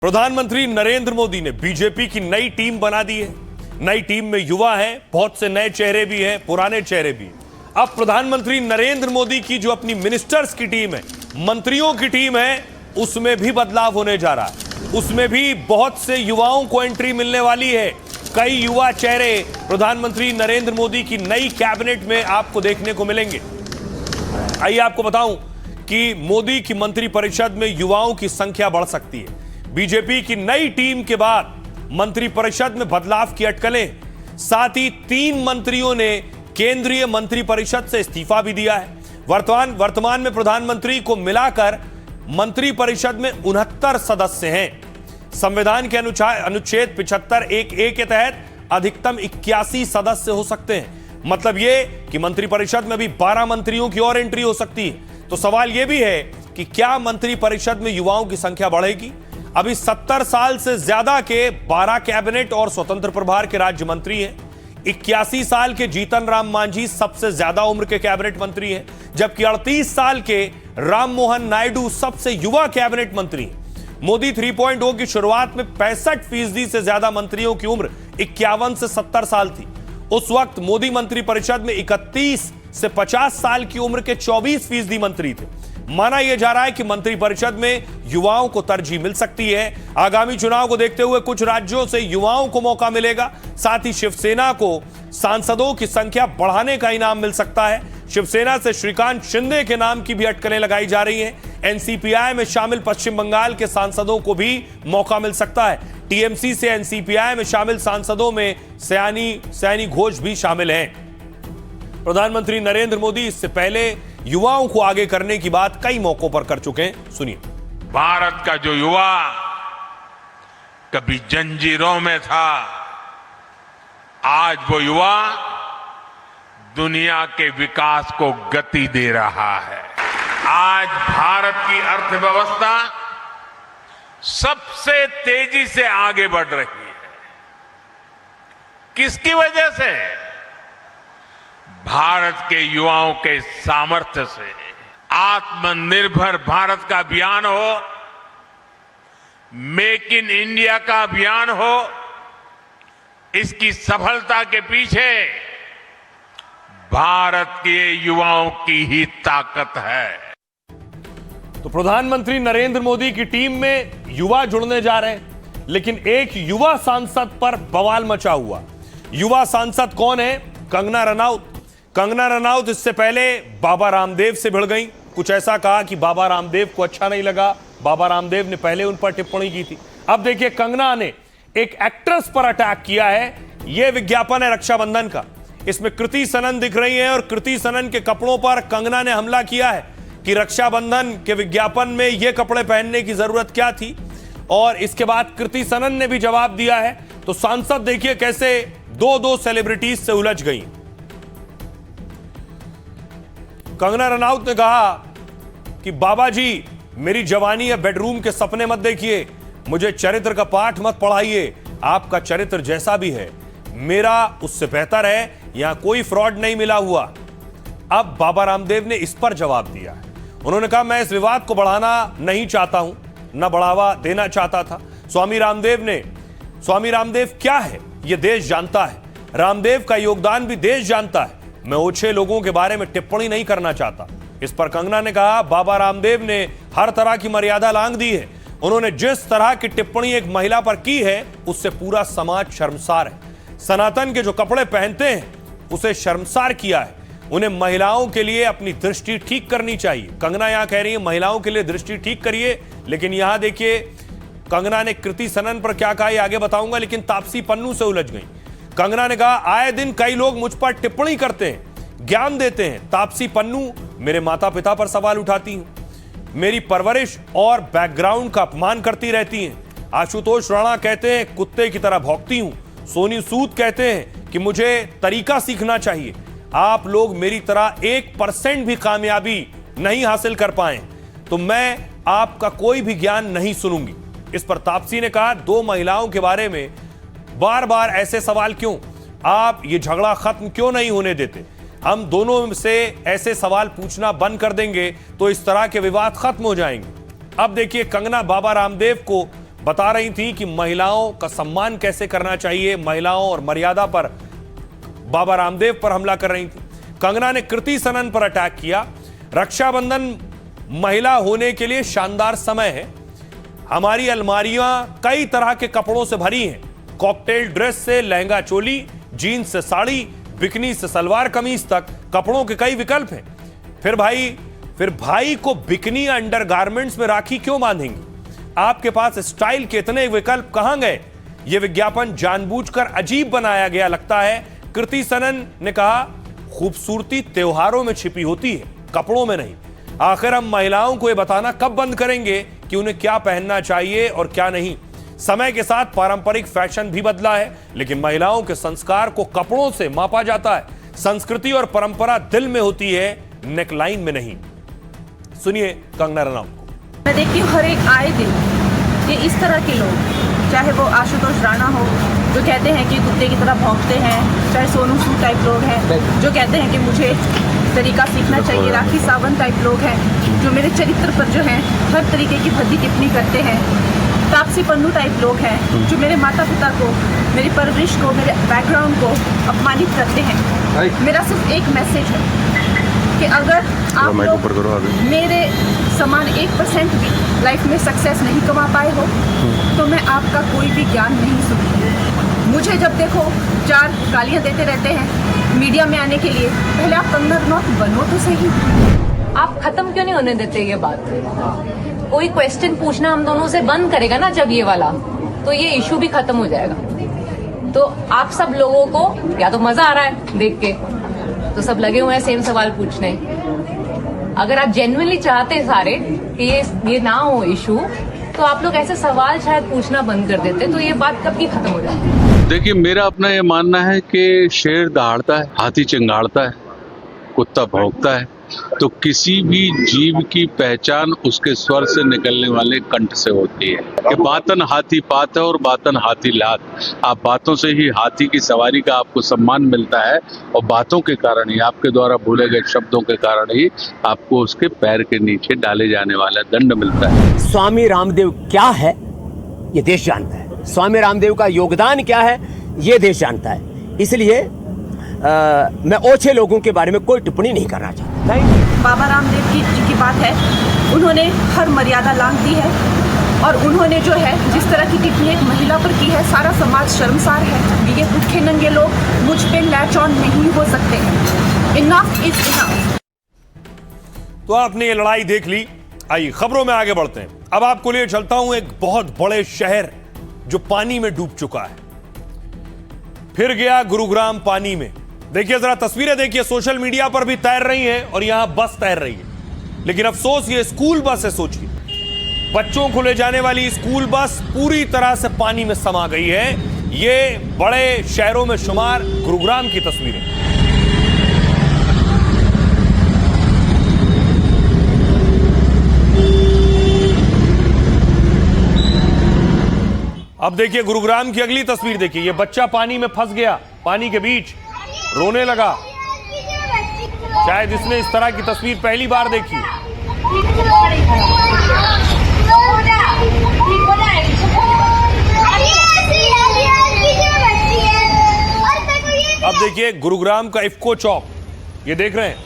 प्रधानमंत्री नरेंद्र मोदी ने बीजेपी की नई टीम बना दी है। नई टीम में युवा हैं, बहुत से नए चेहरे भी हैं, पुराने चेहरे भी हैं। अब प्रधानमंत्री नरेंद्र मोदी की जो अपनी मिनिस्टर्स की टीम है, मंत्रियों की टीम है, उसमें भी बदलाव होने जा रहा है। उसमें भी बहुत से युवाओं को एंट्री मिलने वाली है। कई युवा चेहरे प्रधानमंत्री नरेंद्र मोदी की नई कैबिनेट में आपको देखने को मिलेंगे। आइए आपको बताऊं कि मोदी की मंत्रिपरिषद में युवाओं की संख्या बढ़ सकती है। बीजेपी की नई टीम के बाद मंत्रिपरिषद में बदलाव की अटकलें, साथ ही 3 मंत्रियों ने केंद्रीय मंत्रिपरिषद से इस्तीफा भी दिया है। वर्तमान में प्रधानमंत्री को मिलाकर मंत्रिपरिषद में 69 सदस्य हैं। संविधान के अनुच्छेद 75(1)(a) के तहत अधिकतम 81 सदस्य हो सकते हैं। मतलब यह कि मंत्रिपरिषद में भी 12 मंत्रियों की और एंट्री हो सकती है। तो सवाल यह भी है कि क्या मंत्रिपरिषद में युवाओं की संख्या बढ़ेगी? अभी 70 साल से ज्यादा के 12 कैबिनेट और स्वतंत्र प्रभार के राज्य मंत्री हैं। 81 साल के जीतन राम मांझी सबसे ज्यादा उम्र के कैबिनेट मंत्री हैं, जबकि 38 साल के राम मोहन नायडू सबसे युवा कैबिनेट मंत्री हैं। मोदी 3.0 की शुरुआत में 65% से ज्यादा मंत्रियों की उम्र 51 से 70 साल थी। उस वक्त मोदी मंत्रिपरिषद में 31 से 50 साल की उम्र के 24% मंत्री थे। माना यह जा रहा है कि मंत्रिपरिषद में युवाओं को तरजीह मिल सकती है। आगामी चुनाव को देखते हुए कुछ राज्यों से युवाओं को मौका मिलेगा। साथ ही शिवसेना को सांसदों की संख्या बढ़ाने का इनाम मिल सकता है। शिवसेना से श्रीकांत शिंदे के नाम की भी अटकलें लगाई जा रही हैं। एनसीपीआई में शामिल पश्चिम बंगाल के सांसदों को भी मौका मिल सकता है। टीएमसी से एनसीपीआई में शामिल सांसदों में सयानी घोष भी शामिल हैं। प्रधानमंत्री नरेंद्र मोदी इससे पहले युवाओं को आगे करने की बात कई मौकों पर कर चुके हैं। सुनिए। भारत का जो युवा कभी जंजीरों में था, आज वो युवा दुनिया के विकास को गति दे रहा है। आज भारत की अर्थव्यवस्था सबसे तेजी से आगे बढ़ रही है। किसकी वजह से? भारत के युवाओं के सामर्थ्य से। आत्मनिर्भर भारत का अभियान हो, मेक इन इंडिया का अभियान हो, इसकी सफलता के पीछे भारत के युवाओं की ही ताकत है। तो प्रधानमंत्री नरेंद्र मोदी की टीम में युवा जुड़ने जा रहे हैं, लेकिन एक युवा सांसद पर बवाल मचा हुआ। युवा सांसद कौन है? कंगना रनौत। कंगना रनौत इससे पहले बाबा रामदेव से भिड़ गई। कुछ ऐसा कहा कि बाबा रामदेव को अच्छा नहीं लगा। बाबा रामदेव ने पहले उन पर टिप्पणी की थी। अब देखिए, कंगना ने एक एक्ट्रेस पर अटैक किया है। यह विज्ञापन है रक्षाबंधन का। इसमें कृति सनन दिख रही है और कृति सनन के कपड़ों पर कंगना ने हमला किया है कि रक्षाबंधन के विज्ञापन में यह कपड़े पहनने की जरूरत क्या थी। और इसके बाद कृति सनन ने भी जवाब दिया है। तो सांसद देखिए कैसे दो सेलिब्रिटीज से उलझ गई। कंगना रनौत ने कहा कि बाबा जी, मेरी जवानी या बेडरूम के सपने मत देखिए, मुझे चरित्र का पाठ मत पढ़ाइए। आपका चरित्र जैसा भी है, मेरा उससे बेहतर है। यहां कोई फ्रॉड नहीं मिला हुआ। अब बाबा रामदेव ने इस पर जवाब दिया है। उन्होंने कहा, मैं इस विवाद को बढ़ाना नहीं चाहता हूं, न बढ़ावा देना चाहता था। स्वामी रामदेव क्या है यह देश जानता है। रामदेव का योगदान भी देश जानता है। मैं ओछे लोगों के बारे में टिप्पणी नहीं करना चाहता। इस पर कंगना ने कहा, बाबा रामदेव ने हर तरह की मर्यादा लांघ दी है। उन्होंने जिस तरह की टिप्पणी एक महिला पर की है, उससे पूरा समाज शर्मसार है। सनातन के जो कपड़े पहनते हैं, उसे शर्मसार किया है। उन्हें महिलाओं के लिए अपनी दृष्टि ठीक करनी चाहिए। कंगना यहां कह रही है, महिलाओं के लिए दृष्टि ठीक करिए। लेकिन यहां देखिए, कंगना ने कृति सनन पर क्या कहा, आगे बताऊंगा। लेकिन तापसी पन्नू से उलझ गई। कंगना ने कहा, आए दिन कई लोग मुझ पर टिप्पणी करते हैं, ज्ञान देते हैं। तापसी पन्नू मेरे माता पिता पर सवाल उठाती हैं, मेरी परवरिश और बैकग्राउंड का अपमान करती रहती हैं। आशुतोष राणा कहते हैं, कुत्ते की तरह भौंकती हूं। सोनी सूद कहते हैं कि मुझे तरीका सीखना चाहिए। आप लोग मेरी तरह 1% भी कामयाबी नहीं हासिल कर पाए तो मैं आपका कोई भी ज्ञान नहीं सुनूंगी। इस पर तापसी ने कहा, 2 महिलाओं के बारे में बार बार ऐसे सवाल क्यों? आप ये झगड़ा खत्म क्यों नहीं होने देते? हम दोनों से ऐसे सवाल पूछना बंद कर देंगे तो इस तरह के विवाद खत्म हो जाएंगे। अब देखिए, कंगना बाबा रामदेव को बता रही थी कि महिलाओं का सम्मान कैसे करना चाहिए, महिलाओं और मर्यादा पर बाबा रामदेव पर हमला कर रही थी। कंगना ने कृति सनन पर अटैक किया। रक्षाबंधन महिला होने के लिए शानदार समय है। हमारी अलमारियां कई तरह के कपड़ों से भरी हैं, कॉकटेल ड्रेस से लहंगा चोली, जीन्स से साड़ी, बिकनी से सलवार कमीज तक कपड़ों के कई विकल्प हैं। फिर भाई को बिकनी अंडरगारमेंट्स में राखी क्यों बांधेंगी? आपके पास स्टाइल के इतने विकल्प कहां गए? यह विज्ञापन जानबूझकर अजीब बनाया गया लगता है। कृति सनन ने कहा, खूबसूरती त्योहारों में छिपी होती है, कपड़ों में नहीं। आखिर हम महिलाओं को यह बताना कब बंद करेंगे कि उन्हें क्या पहनना चाहिए और क्या नहीं? समय के साथ पारंपरिक फैशन भी बदला है, लेकिन महिलाओं के संस्कार को कपड़ों से मापा जाता है। संस्कृति और परंपरा दिल में होती है, नेकलाइन में नहीं। सुनिए कंगना रनौत को। मैं देखती हूँ हर एक आए दिन ये इस तरह के लोग, चाहे वो आशुतोष राणा हो जो कहते हैं कि कुत्ते की तरह भौंकते हैं, चाहे सोनू सूद टाइप लोग हैं जो कहते हैं कि मुझे तरीका सीखना चाहिए, राखी सावंत टाइप लोग हैं जो मेरे चरित्र पर जो है हर तरीके की भद्दी टिप्पणी करते हैं, तापसी पन्नू टाइप लोग हैं जो मेरे माता पिता को, मेरी परवरिश को, मेरे बैकग्राउंड को अपमानित करते हैं। मेरा सिर्फ एक मैसेज है कि अगर आप लोग मेरे समान 1% भी लाइफ में सक्सेस नहीं कमा पाए हो तो मैं आपका कोई भी ज्ञान नहीं सुनती। मुझे जब देखो 4 गालियां देते रहते हैं मीडिया में आने के लिए, पहले आप कंगना रनौत बनो तो सही। आप खत्म क्यों नहीं होने देते ये बात? कोई क्वेश्चन पूछना हम दोनों से बंद करेगा ना जब ये वाला, तो ये इशू भी खत्म हो जाएगा। तो आप सब लोगों को या तो मजा आ रहा है देख के, तो सब लगे हुए हैं सेम सवाल पूछने। अगर आप जेन्युइनली चाहते सारे कि ये ना हो इशू, तो आप लोग ऐसे सवाल शायद पूछना बंद कर देते, तो ये बात कब की खत्म हो जाती। देखिए, मेरा अपना ये मानना है कि शेर दहाड़ता है, हाथी चिंगाड़ता है, कुत्ता भौंकता है, तो किसी भी जीव की पहचान उसके स्वर से निकलने वाले कंठ से होती है कि बातन हाथी पात है और बातन हाथी लात। आप बातों से ही हाथी की सवारी का आपको सम्मान मिलता है और बातों के कारण ही, आपके द्वारा बोले गए शब्दों के कारण ही आपको उसके पैर के नीचे डाले जाने वाला दंड मिलता है। स्वामी रामदेव क्या है ये देश जानता है, स्वामी रामदेव का योगदान क्या है ये देश जानता है। इसलिए मैं ओछे लोगों के बारे में कोई टिप्पणी नहीं करना चाहता। बाबा रामदेव जी की बात है, उन्होंने हर मर्यादा लांघ दी है और उन्होंने जो है जिस तरह की टिप्पणी एक महिला पर की है, सारा समाज शर्मसार है। ये भूखे नंगे लोग मुझ पे लैच ऑन नहीं हो सकते हैं। Enough is enough. तो आपने ये लड़ाई देख ली। आइए खबरों में आगे बढ़ते हैं। अब आपको लिए चलता हूं एक बहुत बड़े शहर जो पानी में डूब चुका है। फिर गया गुरुग्राम पानी में। देखिए जरा तस्वीरें देखिए, सोशल मीडिया पर भी तैर रही हैं और यहां बस तैर रही है। लेकिन अफसोस ये स्कूल बस है। सोचिए, बच्चों को ले जाने वाली स्कूल बस पूरी तरह से पानी में समा गई है। ये बड़े शहरों में शुमार गुरुग्राम की तस्वीरें। अब देखिए गुरुग्राम की अगली तस्वीर देखिए। ये बच्चा पानी में फंस गया, पानी के बीच रोने लगा। शायद इसने इस तरह की तस्वीर पहली बार देखी। अब देखिए गुरुग्राम का इफ्को चौक, ये देख रहे हैं,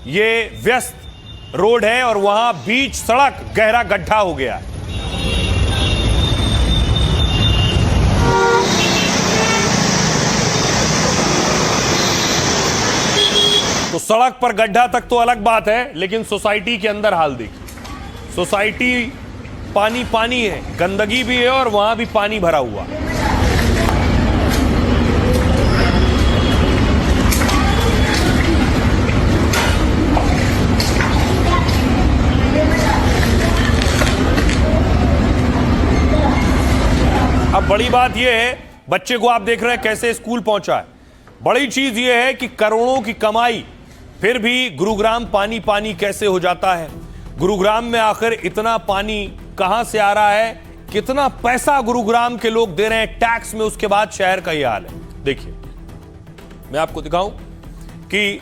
ये व्यस्त रोड है और वहां बीच सड़क गहरा गड्ढा हो गया है। तो सड़क पर गड्ढा तक तो अलग बात है, लेकिन सोसाइटी के अंदर हाल देखिए। सोसाइटी पानी पानी है, गंदगी भी है और वहां भी पानी भरा हुआ। अब बड़ी बात यह है, बच्चे को आप देख रहे हैं कैसे स्कूल पहुंचा है। बड़ी चीज यह है कि करोड़ों की कमाई, फिर भी गुरुग्राम पानी पानी कैसे हो जाता है। गुरुग्राम में आखिर इतना पानी कहां से आ रहा है, कितना पैसा गुरुग्राम के लोग दे रहे हैं टैक्स में, उसके बाद शहर का यह हाल है। देखिए मैं आपको दिखाऊं कि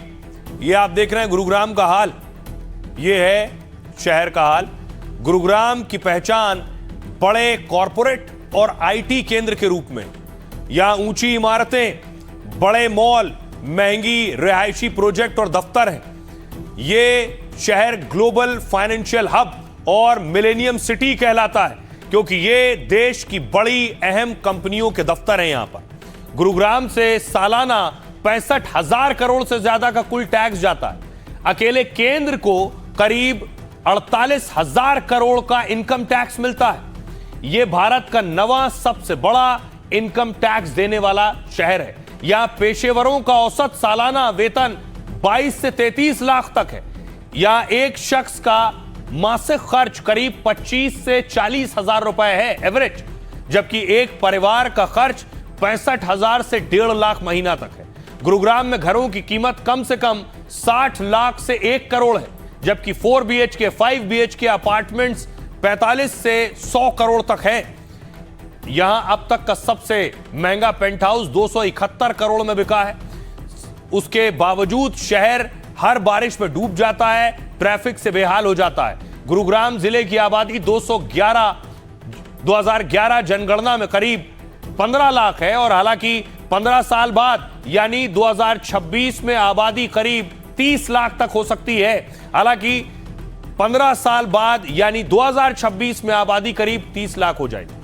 यह आप देख रहे हैं गुरुग्राम का हाल, यह है शहर का हाल। गुरुग्राम की पहचान बड़े कॉरपोरेट और आईटी केंद्र के रूप में। यहां ऊंची इमारतें, बड़े मॉल, महंगी रिहायशी प्रोजेक्ट और दफ्तर हैं। ये शहर ग्लोबल फाइनेंशियल हब और मिलेनियम सिटी कहलाता है क्योंकि ये देश की बड़ी अहम कंपनियों के दफ्तर हैं यहां पर। गुरुग्राम से सालाना 65,000 करोड़ से ज्यादा का कुल टैक्स जाता है। अकेले केंद्र को करीब 48,000 करोड़ का इनकम टैक्स मिलता है। यह भारत का 9वां सबसे बड़ा इनकम टैक्स देने वाला शहर है। यहां पेशेवरों का औसत सालाना वेतन 22 से 33 लाख तक है। यहां एक शख्स का मासिक खर्च करीब 25 से 40,000 रुपए है एवरेज, जबकि एक परिवार का खर्च 65,000 से 1.5 लाख महीना तक है। गुरुग्राम में घरों की कीमत कम से कम 60 लाख से 1 करोड़ है, जबकि 4 BHK 5 BHK अपार्टमेंट्स 45 से 100 करोड़ तक है। यहां अब तक का सबसे महंगा पेंट हाउस 271 करोड़ में बिका है। उसके बावजूद शहर हर बारिश में डूब जाता है, ट्रैफिक से बेहाल हो जाता है। गुरुग्राम जिले की आबादी 2011 जनगणना में करीब 15 लाख है और हालांकि 15 साल बाद यानी 2026 में आबादी करीब 30 लाख तक हो सकती है। हालांकि 15 साल बाद यानी 2026 में आबादी करीब 30 लाख हो जाएगी।